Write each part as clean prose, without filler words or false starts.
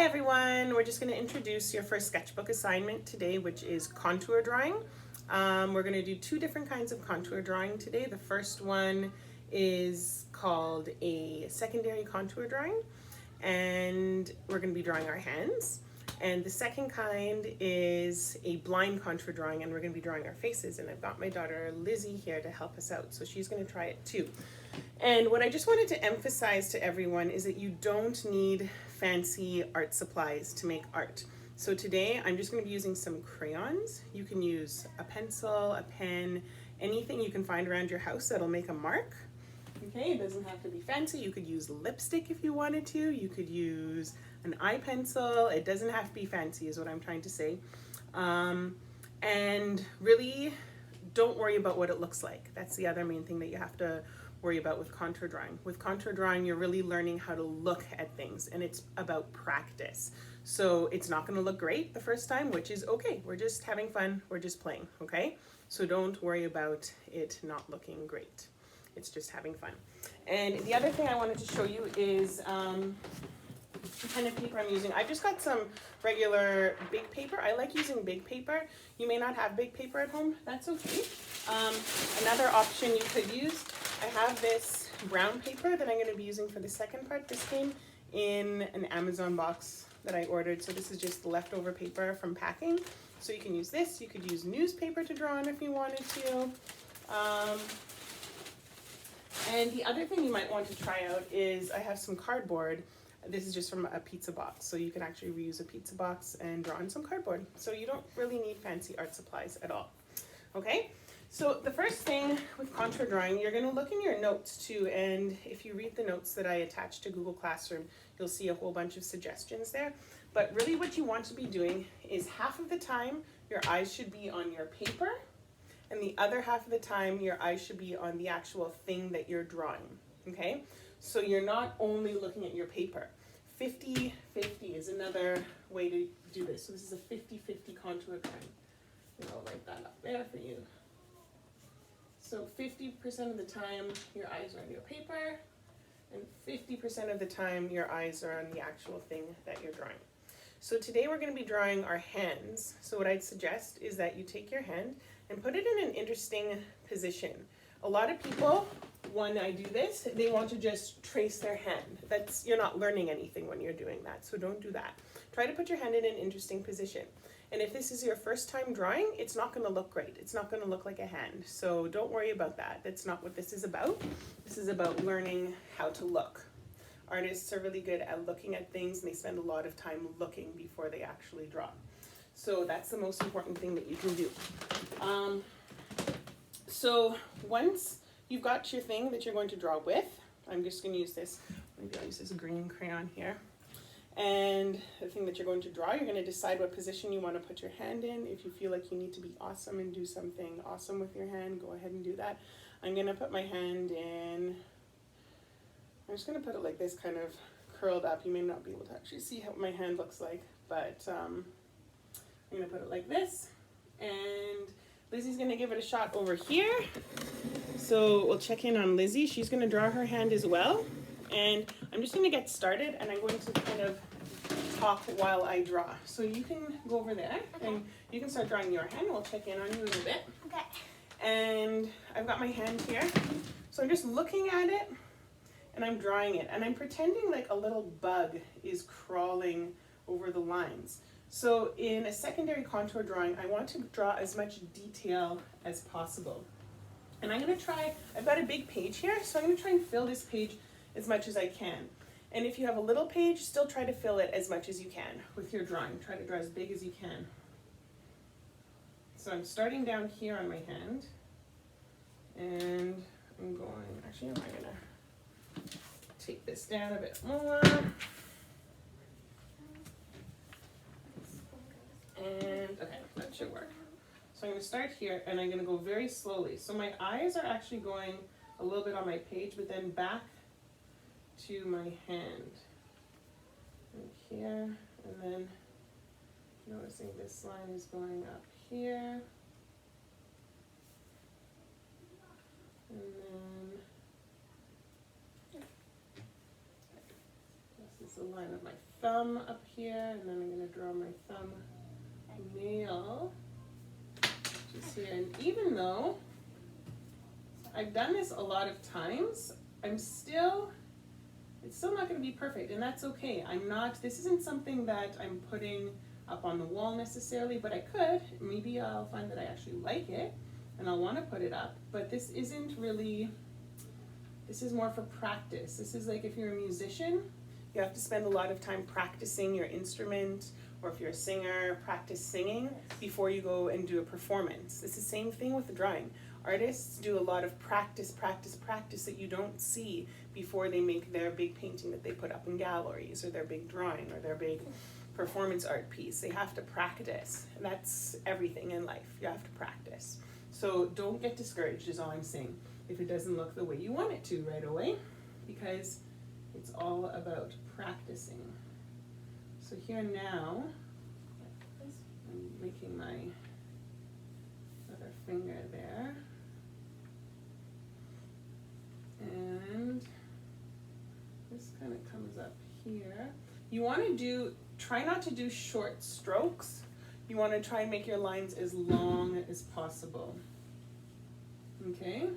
Hi everyone, we're just going to introduce your first sketchbook assignment today, which is contour drawing. We're going to do two different kinds of contour drawing today. The first one is called a secondary contour drawing, and we're going to be drawing our hands. And the second kind is a blind contour drawing, and we're going to be drawing our faces. And I've got my daughter Lizzie here to help us out, so she's going to try it too. And what I just wanted to emphasize to everyone is that you don't need fancy art supplies to make art. So today I'm just going to be using some crayons. You can use a pencil, a pen, anything you can find around your house that'll make a mark. Okay, it doesn't have to be fancy. You could use lipstick if you wanted to. You could use an eye pencil. It doesn't have to be fancy is what I'm trying to say. And really don't worry about what it looks like. That's the other main thing that you have to worry about with contour drawing. With contour drawing, you're really learning how to look at things, and it's about practice. So it's not going to look great the first time, which is okay. We're just having fun. We're just playing, okay? So don't worry about it not looking great. It's just having fun. And the other thing I wanted to show you is the kind of paper I'm using. I've just got some regular big paper. I like using big paper. You may not have big paper at home. That's okay. Another option you could use, I have this brown paper that I'm going to be using for the second part. This came in an Amazon box that I ordered. So this is just leftover paper from packing. So you can use this. You could use newspaper to draw on if you wanted to. And the other thing you might want to try out is I have some cardboard. This is just from a pizza box, so you can actually reuse a pizza box and draw on some cardboard. So you don't really need fancy art supplies at all. Okay, so the first thing with contour drawing, you're going to look in your notes too, and if you read the notes that I attached to Google Classroom, you'll see a whole bunch of suggestions there. But really what you want to be doing is half of the time your eyes should be on your paper, and the other half of the time your eyes should be on the actual thing that you're drawing. Okay, so you're not only looking at your paper. 50-50 is another way to do this. So this is a 50-50 contour drawing. I'll write that up there for you. So 50% of the time your eyes are on your paper, and 50% of the time your eyes are on the actual thing that you're drawing. So today we're going to be drawing our hands. So what I'd suggest is that you take your hand and put it in an interesting position. A lot of people, when I do this, they want to just trace their hand. You're not learning anything when you're doing that, so don't do that. Try to put your hand in an interesting position. And if this is your first time drawing, it's not going to look great. It's not going to look like a hand. So don't worry about that. That's not what this is about. This is about learning how to look. Artists are really good at looking at things, and they spend a lot of time looking before they actually draw. So that's the most important thing that you can do. So once you've got your thing that you're going to draw with, I'm just going to use this, maybe I'll use this green crayon here. And the thing that you're going to draw, you're going to decide what position you want to put your hand in. If you feel like you need to be awesome and do something awesome with your hand, go ahead and do that. I'm going to put my hand in, I'm just going to put it like this, kind of curled up. You may not be able to actually see how my hand looks like, but I'm going to put it like this. And Lizzie's going to give it a shot over here. So we'll check in on Lizzie. She's going to draw her hand as well. And I'm just going to get started, and I'm going to kind of talk while I draw. So you can go over there, okay, and you can start drawing your hand. We'll check in on you in a bit. Okay. And I've got my hand here. So I'm just looking at it, and I'm drawing it. And I'm pretending like a little bug is crawling over the lines. So in a secondary contour drawing, I want to draw as much detail as possible. And I'm going to try, I've got a big page here, so I'm going to try and fill this page as much as I can. And if you have a little page, still try to fill it as much as you can with your drawing. Try to draw as big as you can. So I'm starting down here on my hand, and I'm going, actually I'm going to take this down a bit more. And okay, that should work. So I'm going to start here, and I'm going to go very slowly. So my eyes are actually going a little bit on my page, but then back to my hand. And here, and then noticing this line is going up here. And then this is the line of my thumb up here, and then I'm going to draw my thumb nail just here. And even though I've done this a lot of times, it's still not going to be perfect, and that's okay. This isn't something that I'm putting up on the wall necessarily, but I could. Maybe I'll find that I actually like it and I'll want to put it up, but this is more for practice. This is like if you're a musician, you have to spend a lot of time practicing your instrument, or if you're a singer, practice singing before you go and do a performance. It's the same thing with the drawing. Artists do a lot of practice that you don't see before they make their big painting that they put up in galleries, or their big drawing, or their big performance art piece. They have to practice. And that's everything in life. You have to practice. So don't get discouraged is all I'm saying if it doesn't look the way you want it to right away, because it's all about practicing. So here now, I'm making my other finger there. And this kind of comes up here. You want to try not to do short strokes. You want to try and make your lines as long as possible. Okay?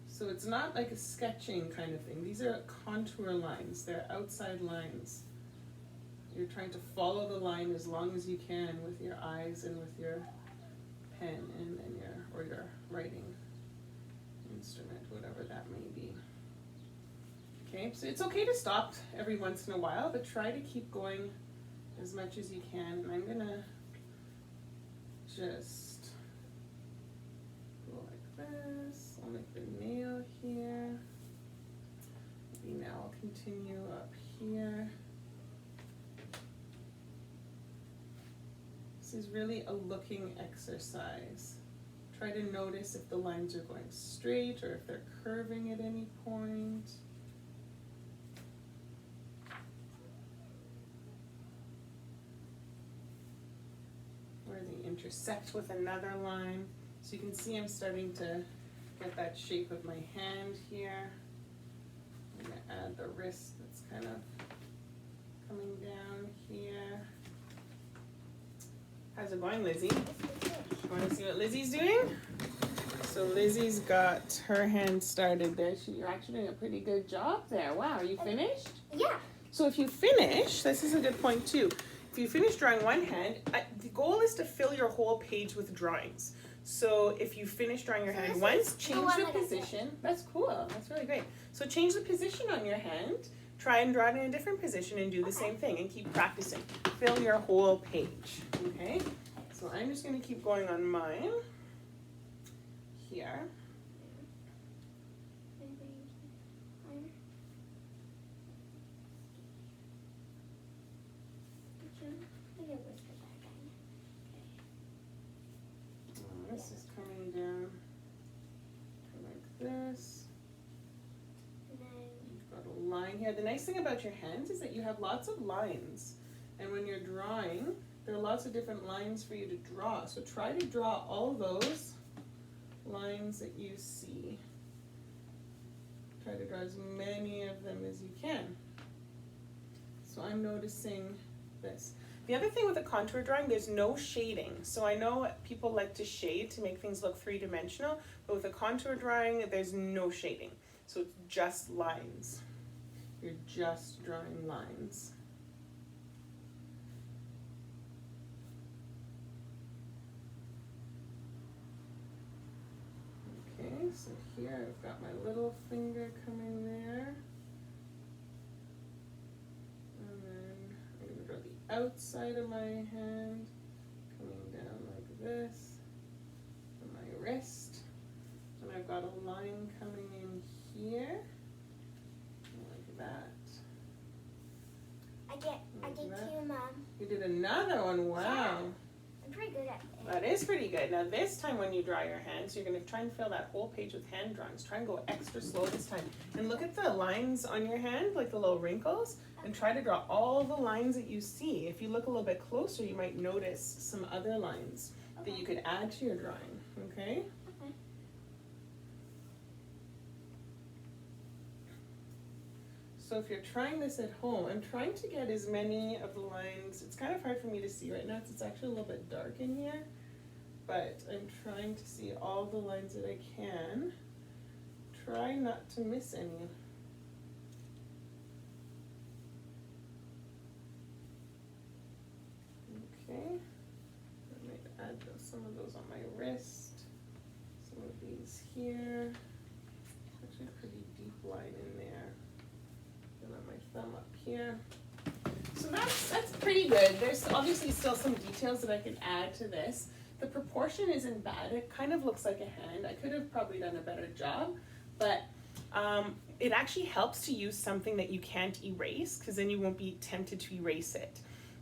So it's not like a sketching kind of thing. These are contour lines. They're outside lines. You're trying to follow the line as long as you can with your eyes and with your pen and your writing instrument, whatever that may be. Okay, so it's okay to stop every once in a while, but try to keep going as much as you can. And I'm gonna just go like this. I'll make the nail here. Maybe now I'll continue up here. This is really a looking exercise. Try to notice if the lines are going straight or if they're curving at any point. Where they intersect with another line. So you can see I'm starting to get that shape of my hand here. I'm going to add the wrist that's kind of coming down here. How's it going, Lizzie? You want to see what Lizzie's doing? So Lizzie's got her hand started there. You're actually doing a pretty good job there. Wow, are you finished? Yeah. So if you finish, this is a good point too. If you finish drawing one hand, the goal is to fill your whole page with drawings. So if you finish drawing your hand once, change the position. That's cool. That's really great. So change the position on your hand. Try and draw it in a different position and do the same thing and keep practicing. Fill your whole page, okay? So I'm just going to keep going on mine here. This is coming down like this. You've got a line here. The nice thing about your hands is that you have lots of lines. And when you're drawing, there are lots of different lines for you to draw. So try to draw all those lines that you see. Try to draw as many of them as you can. So I'm noticing this. The other thing with a contour drawing, there's no shading. So I know people like to shade to make things look three-dimensional, but with a contour drawing, there's no shading. So it's just lines. You're just drawing lines. Okay, so here I've got my little finger coming there. And then I'm going to draw the outside of my hand coming down like this. And my wrist. And I've got a line coming in here. Like that. I did two, Mom. You did another one, wow. Yeah. I'm pretty good at it. That is pretty good. Now this time when you draw your hands, you're going to try and fill that whole page with hand drawings. Try and go extra slow this time. And look at the lines on your hand, like the little wrinkles, and try to draw all the lines that you see. If you look a little bit closer, you might notice some other lines that you could add to your drawing, okay? So if you're trying this at home, I'm trying to get as many of the lines, it's kind of hard for me to see right now because it's actually a little bit dark in here, but I'm trying to see all the lines that I can. Try not to miss any. Okay, I might add some of those on my wrist, some of these here. Actually a pretty deep line in there. And then my thumb up here. So that's pretty good. There's obviously still some details that I can add to this. The proportion isn't bad. It kind of looks like a hand. I could have probably done a better job, but it actually helps to use something that you can't erase, because then you won't be tempted to erase it.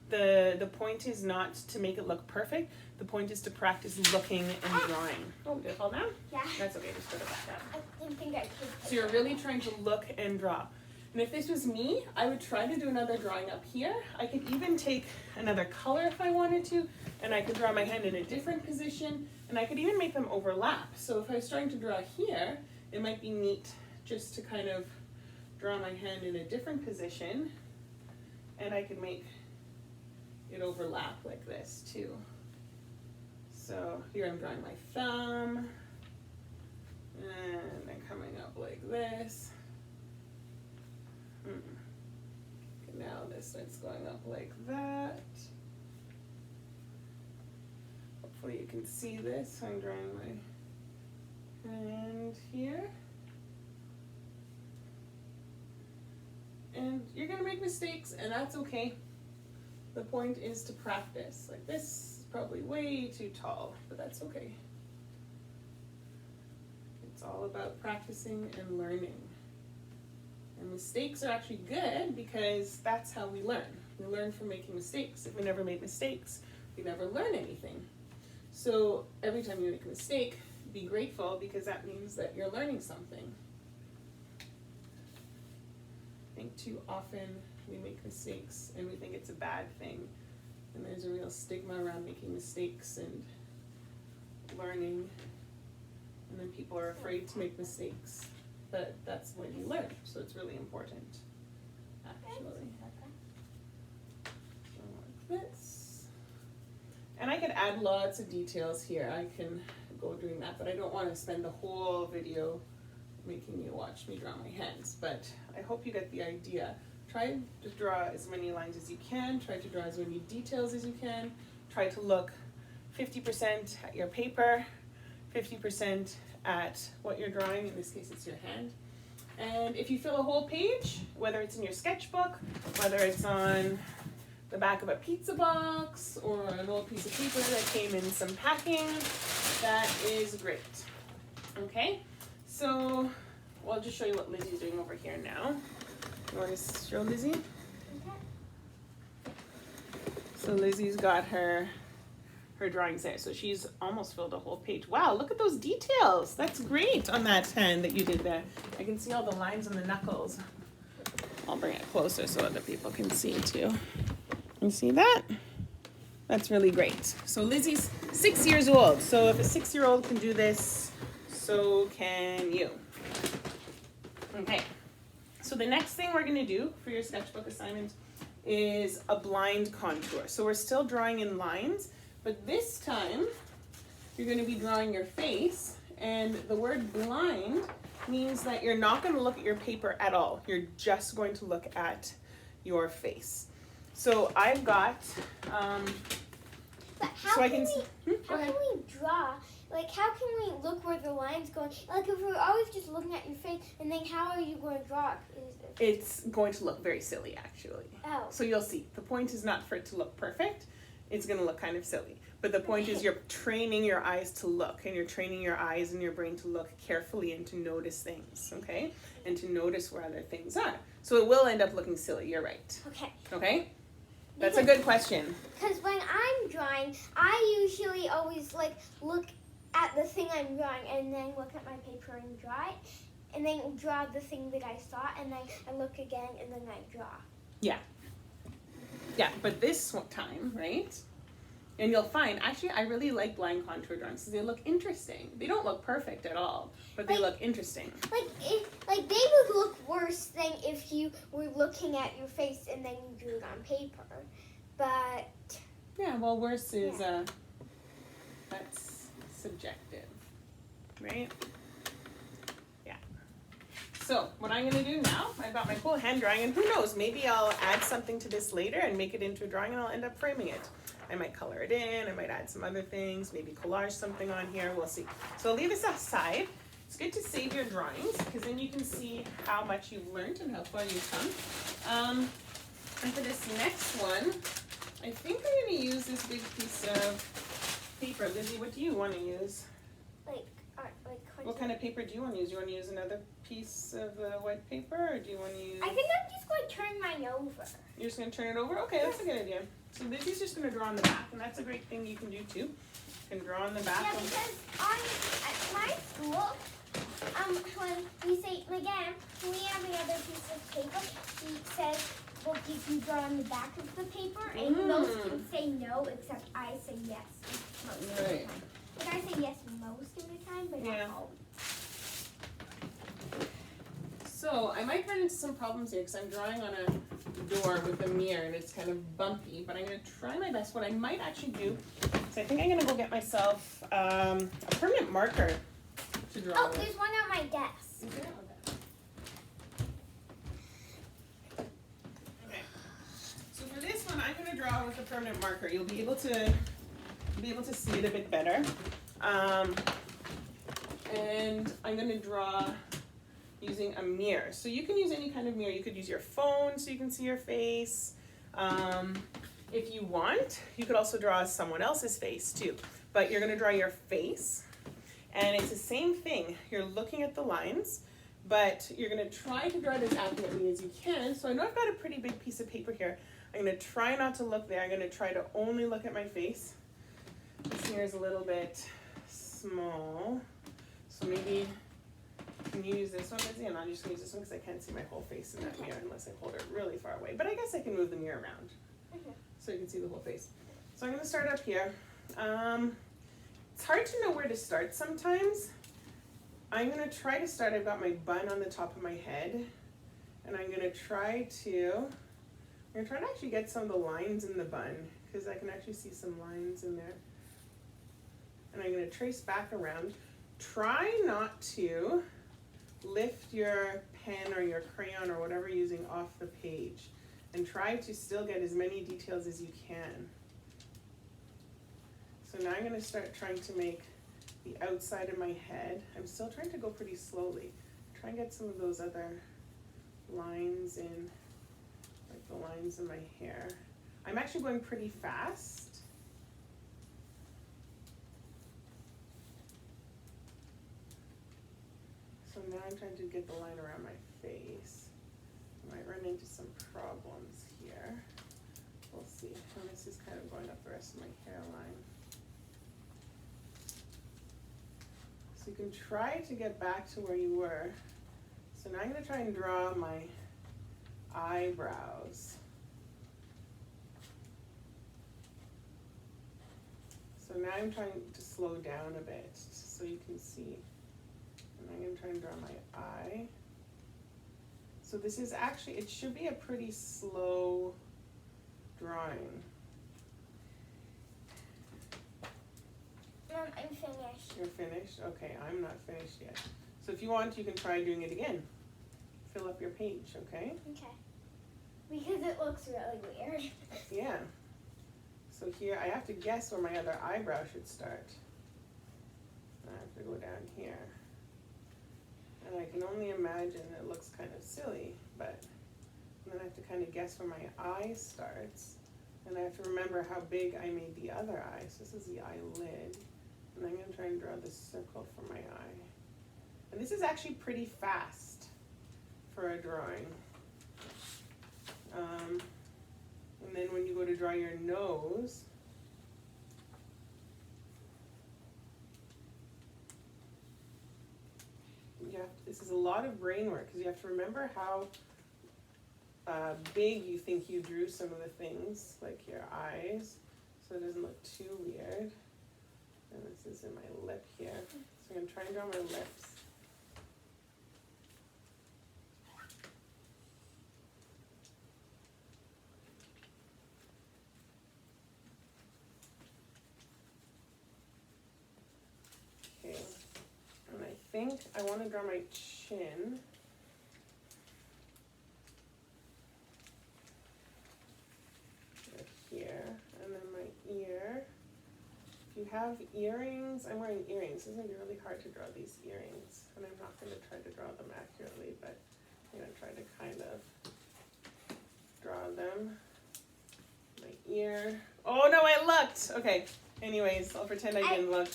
The point is not to make it look perfect. The point is to practice looking and drawing. Oh, did it fall down? Yeah. That's okay, just put it back up. I didn't think I could. So you're really trying to look and draw. And if this was me, I would try to do another drawing up here. I could even take another color if I wanted to, and I could draw my hand in a different position, and I could even make them overlap. So if I was trying to draw here, it might be neat just to kind of draw my hand in a different position, and I could make it overlap like this too. So here I'm drawing my thumb, and then coming up like this. Okay, now this starts going up like that. Hopefully you can see this. I'm drawing my hand here. And you're gonna make mistakes, and that's okay. The point is to practice. Like this is probably way too tall, but that's okay. It's all about practicing and learning. And mistakes are actually good because that's how we learn. We learn from making mistakes. If we never made mistakes, we never learn anything. So every time you make a mistake, be grateful, because that means that you're learning something. I think too often we make mistakes and we think it's a bad thing. And there's a real stigma around making mistakes and learning. And then people are afraid to make mistakes. But that's when you learn, so it's really important, actually. So like this. And I could add lots of details here. I can go doing that, but I don't want to spend the whole video making you watch me draw my hands. But I hope you get the idea. Try to draw as many lines as you can. Try to draw as many details as you can. Try to look 50% at your paper, 50% at what you're drawing. In this case, it's your hand. And if you fill a whole page, whether it's in your sketchbook, whether it's on the back of a pizza box or an old piece of paper that came in some packing, that is great. Okay, so I'll just show you what Lizzie's doing over here now. You want to show Lizzie? So Lizzie's got her drawings there. So she's almost filled a whole page. Wow, look at those details. That's great on that hand that you did there. I can see all the lines on the knuckles. I'll bring it closer so other people can see too. You see that? That's really great. So Lizzie's 6 years old. So if a 6-year-old can do this, so can you. Okay. So the next thing we're gonna do for your sketchbook assignment is a blind contour. So we're still drawing in lines, but this time you're gonna be drawing your face, and the word blind means that you're not gonna look at your paper at all. You're just going to look at your face. So I've got, But how so I can can, we, how can we draw? Like, how can we look where the line's going? Like, if we're always just looking at your face, and then how are you going to draw it? it's going to look very silly, actually. Oh. So you'll see. The point is not for it to look perfect. It's going to look kind of silly. But the point is you're training your eyes to look, and you're training your eyes and your brain to look carefully and to notice things, okay? And to notice where other things are. So it will end up looking silly. You're right. Okay. Okay? That's a good question. Because when I'm drawing, I usually always, like, look at the thing I'm drawing and then look at my paper and draw it. And then draw the thing that I saw, and then I look again, and then I draw. Yeah. Yeah, but this time, right? And you'll find, actually, I really like blind contour drawings because they look interesting. They don't look perfect at all, but they look interesting. Like they would look worse than if you were looking at your face and then you drew it on paper. But yeah, well, worse is that's subjective, right? Yeah. So what I'm gonna do now, I've got my cool hand drawing, and who knows, maybe I'll add something to this later and make it into a drawing, and I'll end up framing it. I might color it in, I might add some other things, maybe collage something on here, we'll see. So I'll leave this aside. It's good to save your drawings because then you can see how much you've learned and how far you've come. And for this next one, I think I'm going to use this big piece of paper. Lizzie, what do you want to use? What kind of paper do you want to use? Do you want to use another piece of white paper, or do you want to use... I think I'm just going to turn mine over. You're just going to turn it over? Okay, that's a good idea. So Lizzie's just going to draw on the back, and that's a great thing you can do too. You can draw on the back. Yeah, because at my school, when we say, again, when we have another piece of paper, he says, well, did you draw on the back of the paper? And most can say no, except I say yes most of the time. Like I say yes most of the time, but not always. So I might run into some problems here because I'm drawing on a door with a mirror and it's kind of bumpy, but I'm going to try my best. What I might actually do is I think I'm going to go get myself a permanent marker to draw with. There's one on my desk. Is there? Okay. So for this one, I'm going to draw with a permanent marker. You'll be able to see it a bit better. And I'm going to draw using a mirror. So you can use any kind of mirror. You could use your phone so you can see your face. If you want, you could also draw someone else's face too. But you're going to draw your face. And it's the same thing. You're looking at the lines, but you're going to try to draw it as accurately as you can. So I know I've got a pretty big piece of paper here. I'm going to try not to look there. I'm going to try to only look at my face. This here is a little bit small. So maybe can you use this one, Lizzie? And I'm just going to use this one because I can't see my whole face in that mirror unless I hold it really far away. But I guess I can move the mirror around so you can see the whole face. So I'm going to start up here. It's hard to know where to start sometimes. I'm going to try to start, I've got my bun on the top of my head. And I'm going to try to actually get some of the lines in the bun because I can actually see some lines in there. And I'm going to trace back around. Try not to lift your pen or your crayon or whatever you're using off the page, and try to still get as many details as you can. So now I'm going to start trying to make the outside of my head. I'm still trying to go pretty slowly. Try and get some of those other lines in, like the lines in my hair. I'm actually going pretty fast. So now I'm trying to get the line around my face. I might run into some problems here. We'll see. And this is kind of going up the rest of my hairline. So you can try to get back to where you were. So now I'm going to try and draw my eyebrows. So now I'm trying to slow down a bit so you can see. And I'm going to try and draw my eye. So this is actually, it should be a pretty slow drawing. I'm finished. You're finished? Okay, I'm not finished yet. So if you want, you can try doing it again. Fill up your page, okay? Okay. Because it looks really weird. Yeah. So here, I have to guess where my other eyebrow should start. I have to go down here. And I can only imagine it looks kind of silly, but then I have to kind of guess where my eye starts. And I have to remember how big I made the other eye. So this is the eyelid. And I'm going to try and draw the circle for my eye. And this is actually pretty fast for a drawing. And then when you go to draw your nose, this is a lot of brain work because you have to remember how big you think you drew some of the things, like your eyes. so it doesn't look too weird. And this is in my lip here. So I'm going to try and draw my lips. Okay, and I think I want to draw my chin. Here, and then my ear. If you have earrings, I'm wearing earrings. It's going to be really hard to draw these earrings, and I'm not going to try to draw them accurately, but I'm going to try to kind of draw them. My ear. Oh no, I looked! Okay, anyways, I'll pretend I didn't look.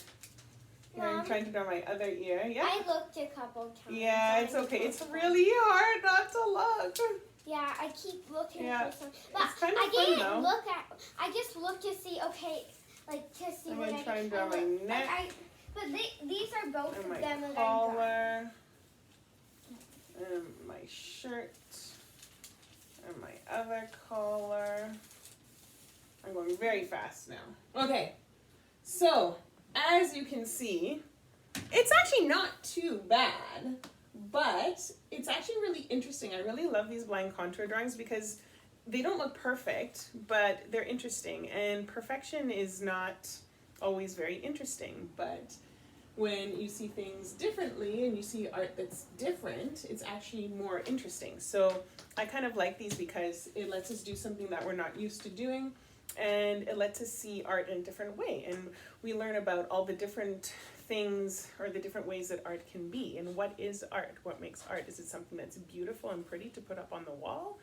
Here, I'm trying to draw my other ear. Yeah? I looked a couple times. Yeah, it's okay. It's really hard not to look. Yeah, I keep looking for some. But it's kind of I didn't fun, though. look at. I just looked to see. Okay, like to see I'm what gonna try and draw my look, neck. But these are both And of my them that I'm drawing. collar. And my shirt. And my other collar. I'm going very fast now. Okay, so as you can see, it's actually not too bad. But it's actually really interesting. I really love these blind contour drawings because they don't look perfect, but they're interesting. And perfection is not always very interesting. But when you see things differently and you see art that's different, it's actually more interesting. So I kind of like these because it lets us do something that we're not used to doing. And it lets us see art in a different way. And we learn about all the different things or the different ways that art can be. And what is art? What makes art? Is it something that's beautiful and pretty to put up on the wall?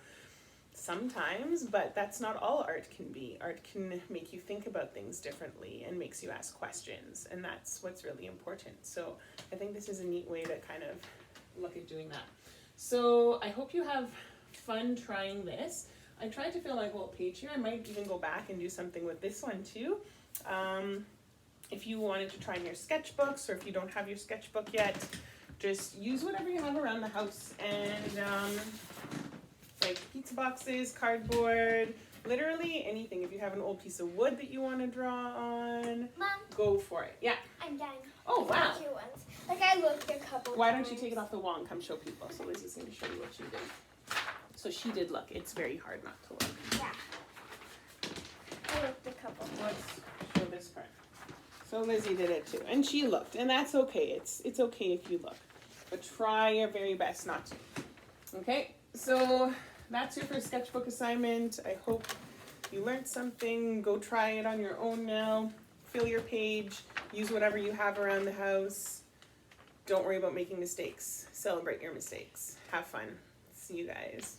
Sometimes, but that's not all art can be. Art can make you think about things differently and makes you ask questions. And that's what's really important. So I think this is a neat way to kind of look at doing that. So I hope you have fun trying this. I tried to fill my whole page here. I might even go back and do something with this one too. If you wanted to try in your sketchbooks, or if you don't have your sketchbook yet, just use whatever you have around the house, and like pizza boxes, cardboard, literally anything. If you have an old piece of wood that you want to draw on, Mom, go for it. Yeah. I'm done. Oh, wow. Two ones. Like I looked a couple Why times. don't you take it off the wall and come show people? So Lizzie's going to show you what she did. So she did look. It's very hard not to look. Yeah. I looked a couple times. Let's show this part. So Lizzie did it too, and she looked, and that's okay. It's okay if you look, but try your very best not to. Okay, so that's your first sketchbook assignment. I hope you learned something. Go try it on your own now. Fill your page. Use whatever you have around the house. Don't worry about making mistakes. Celebrate your mistakes. Have fun. See you guys.